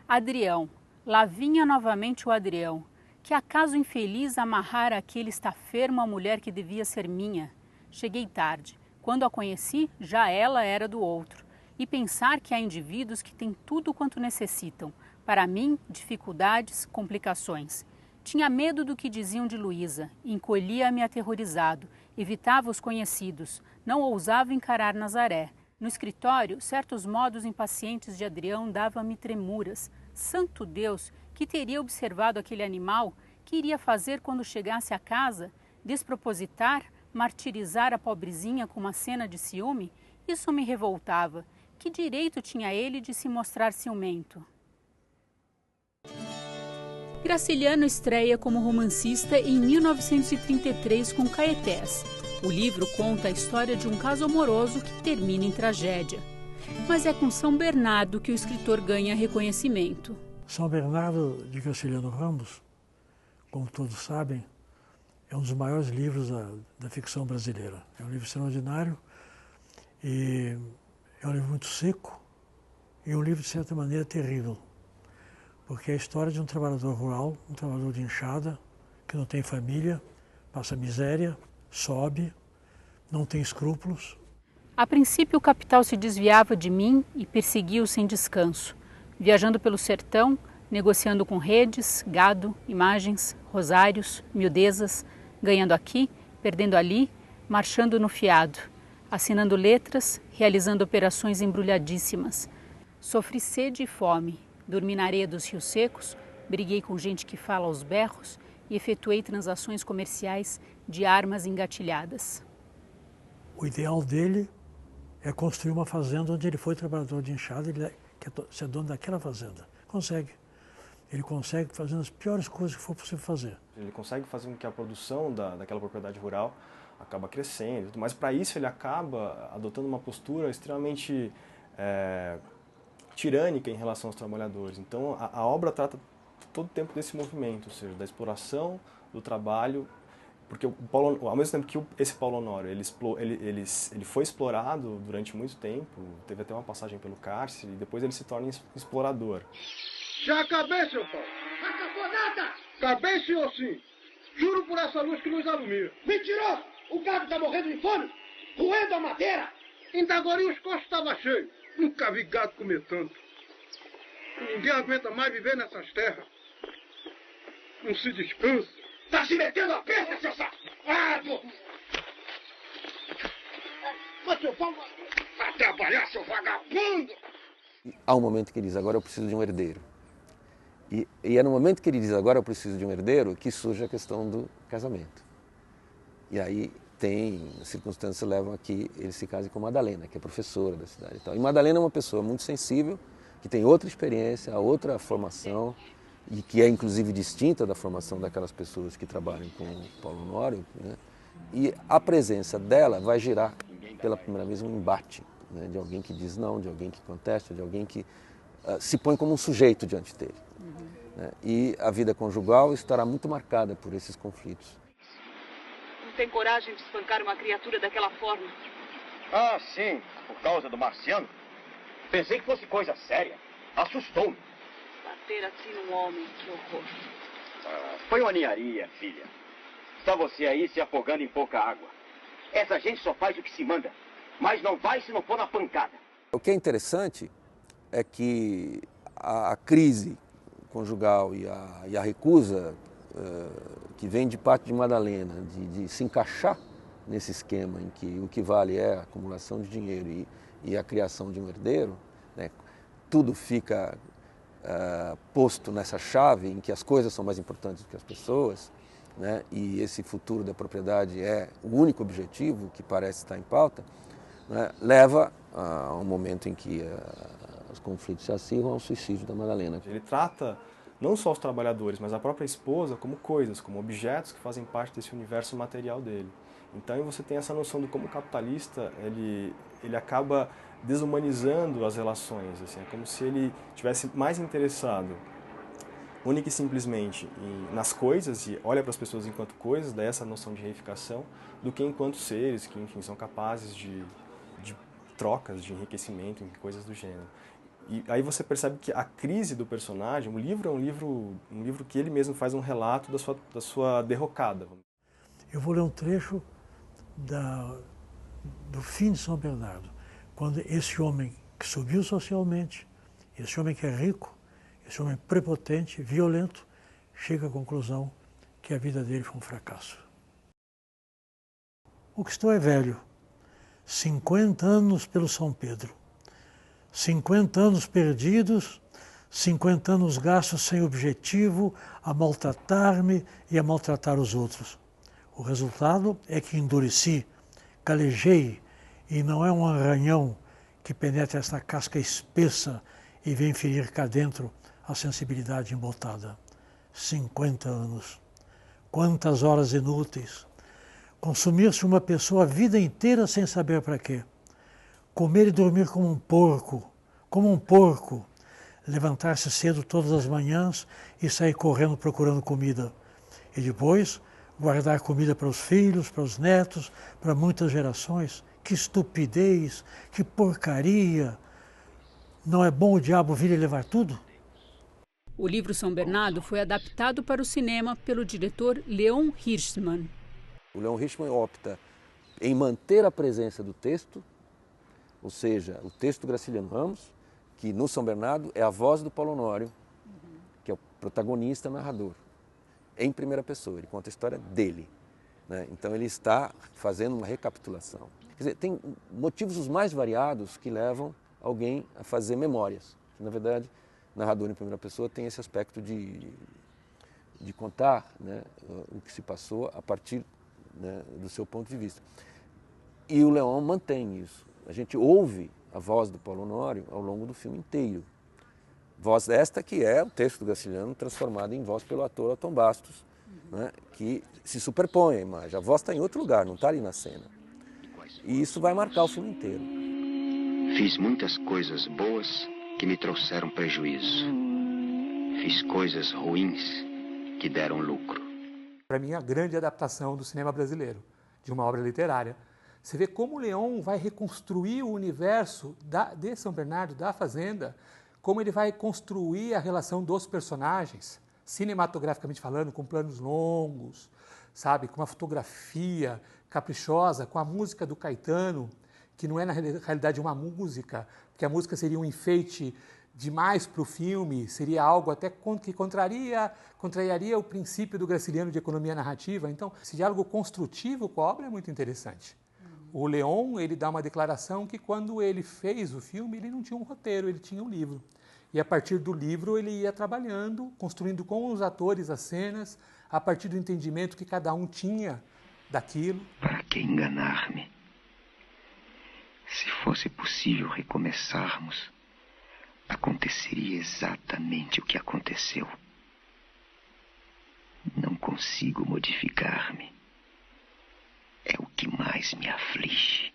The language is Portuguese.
Adrião, lá vinha novamente o Adrião. Que acaso infeliz amarrara aquele estafermo a mulher que devia ser minha. Cheguei tarde. Quando a conheci, já ela era do outro. E pensar que há indivíduos que têm tudo quanto necessitam. Para mim, dificuldades, complicações. Tinha medo do que diziam de Luísa, encolhia-me aterrorizado, evitava os conhecidos, não ousava encarar Nazaré. No escritório, certos modos impacientes de Adrião davam-me tremuras. Santo Deus, que teria observado aquele animal? Que iria fazer quando chegasse a casa? Despropositar? Martirizar a pobrezinha com uma cena de ciúme? Isso me revoltava. Que direito tinha ele de se mostrar ciumento? Graciliano estreia como romancista em 1933 com Caetés. O livro conta a história de um caso amoroso que termina em tragédia. Mas é com São Bernardo que o escritor ganha reconhecimento. São Bernardo de Graciliano Ramos, como todos sabem, é um dos maiores livros da ficção brasileira. É um livro extraordinário e é um livro muito seco e um livro, de certa maneira, terrível. Porque é a história de um trabalhador rural, um trabalhador de enxada, que não tem família, passa miséria, sobe, não tem escrúpulos. A princípio, o capital se desviava de mim e perseguia-o sem descanso, viajando pelo sertão, negociando com redes, gado, imagens, rosários, miudezas, ganhando aqui, perdendo ali, marchando no fiado, assinando letras, realizando operações embrulhadíssimas. Sofri sede e fome, dormi na areia dos rios secos, briguei com gente que fala aos berros e efetuei transações comerciais de armas engatilhadas. O ideal dele é construir uma fazenda onde ele foi trabalhador de enxada, ele quer ser dono daquela fazenda. Consegue. Ele consegue fazendo as piores coisas que for possível fazer. Ele consegue fazer com que a produção daquela propriedade rural acaba crescendo, mas para isso ele acaba adotando uma postura extremamente tirânica em relação aos trabalhadores. Então a obra trata todo o tempo desse movimento, ou seja, da exploração do trabalho, porque ao mesmo tempo que esse Paulo Honório ele foi explorado durante muito tempo, teve até uma passagem pelo cárcere, e depois ele se torna explorador. Já acabei, seu Paulo. Acabou nada! Acabei, senhor, sim. Juro por essa luz que nos alumia. Mentiroso! O gado está morrendo de fome, roendo a madeira. Ainda agora os costos estavam cheios. Nunca vi gado comer tanto. Ninguém aguenta mais viver nessas terras. Não se descansa. Tá se metendo a perna, seu safado! Mas, seu Paulo, vai trabalhar, seu vagabundo! Há um momento que ele diz, agora eu preciso de um herdeiro. E é no momento que ele diz, agora eu preciso de um herdeiro, que surge a questão do casamento. E aí circunstâncias levam a que ele se case com Madalena, que é professora da cidade e tal. E Madalena é uma pessoa muito sensível, que tem outra experiência, outra formação, e que é inclusive distinta da formação daquelas pessoas que trabalham com o Paulo Honório, né? E a presença dela vai gerar, pela primeira vez, um embate, né? De alguém que diz não, de alguém que contesta, de alguém que se põe como um sujeito diante dele. Né? E a vida conjugal estará muito marcada por esses conflitos. Não tem coragem de espancar uma criatura daquela forma? Ah, sim, por causa do marciano. Pensei que fosse coisa séria. Assustou-me. Bater assim num homem, que horror. Foi uma ninharia, filha. Está você aí se afogando em pouca água. Essa gente só faz o que se manda, mas não vai se não for na pancada. O que é interessante é que a crise conjugal e a recusa que vem de parte de Madalena de se encaixar nesse esquema em que o que vale é a acumulação de dinheiro e a criação de um herdeiro, né? Tudo fica posto nessa chave em que as coisas são mais importantes do que as pessoas, né? E esse futuro da propriedade é o único objetivo que parece estar em pauta, né? Leva a um momento em que os conflitos se acirram ao suicídio da Madalena. Ele trata não só os trabalhadores, mas a própria esposa como coisas, como objetos que fazem parte desse universo material dele. Então você tem essa noção de como o capitalista ele acaba desumanizando as relações, assim, é como se ele tivesse mais interessado única e simplesmente nas coisas, e olha para as pessoas enquanto coisas, daí essa noção de reificação, do que enquanto seres que, enfim, são capazes de trocas, de enriquecimento, coisas do gênero. E aí você percebe que a crise do personagem, o livro é um livro que ele mesmo faz um relato da sua derrocada. Eu vou ler um trecho do fim de São Bernardo, quando esse homem que subiu socialmente, esse homem que é rico, esse homem prepotente, violento, chega à conclusão que a vida dele foi um fracasso. O que estou é velho, 50 anos pelo São Pedro, 50 anos perdidos, 50 anos gastos sem objetivo, a maltratar-me e a maltratar os outros. O resultado é que endureci, calejei, e não é um arranhão que penetra esta casca espessa e vem ferir cá dentro a sensibilidade embotada. 50 anos. Quantas horas inúteis. Consumir-se uma pessoa a vida inteira sem saber para quê. Comer e dormir como um porco. Levantar-se cedo todas as manhãs e sair correndo procurando comida. E depois guardar comida para os filhos, para os netos, para muitas gerações. Que estupidez, que porcaria. Não é bom o diabo vir e levar tudo? O livro São Bernardo foi adaptado para o cinema pelo diretor Leon Hirschman. O Leon Hirschman opta em manter a presença do texto, ou seja, o texto do Graciliano Ramos, que no São Bernardo é a voz do Paulo Honório, que é o protagonista narrador, em primeira pessoa, ele conta a história dele, né? Então ele está fazendo uma recapitulação. Quer dizer, tem motivos os mais variados que levam alguém a fazer memórias. Na verdade, narrador em primeira pessoa tem esse aspecto de contar, né, o que se passou a partir, né, do seu ponto de vista. E o Leon mantém isso. A gente ouve a voz do Paulo Honório ao longo do filme inteiro. Voz esta que é o texto do Graciliano transformado em voz pelo ator Alton Bastos, né, que se superpõe à imagem. A voz está em outro lugar, não está ali na cena. E isso vai marcar o filme inteiro. Fiz muitas coisas boas que me trouxeram prejuízo. Fiz coisas ruins que deram lucro. Para mim, a grande adaptação do cinema brasileiro, de uma obra literária. Você vê como o Leon vai reconstruir o universo de São Bernardo, da Fazenda, como ele vai construir a relação dos personagens, cinematograficamente falando, com planos longos, sabe, com uma fotografia caprichosa, com a música do Caetano, que não é na realidade uma música, porque a música seria um enfeite demais para o filme, seria algo até que contrariaria o princípio do Graciliano de economia narrativa. Então, esse diálogo construtivo com a obra é muito interessante. O Leon, ele dá uma declaração que quando ele fez o filme, ele não tinha um roteiro, ele tinha um livro. E a partir do livro ele ia trabalhando, construindo com os atores as cenas, a partir do entendimento que cada um tinha daquilo. Para que enganar-me? Se fosse possível recomeçarmos, aconteceria exatamente o que aconteceu. Não consigo modificar-me. É o que mais me aflige.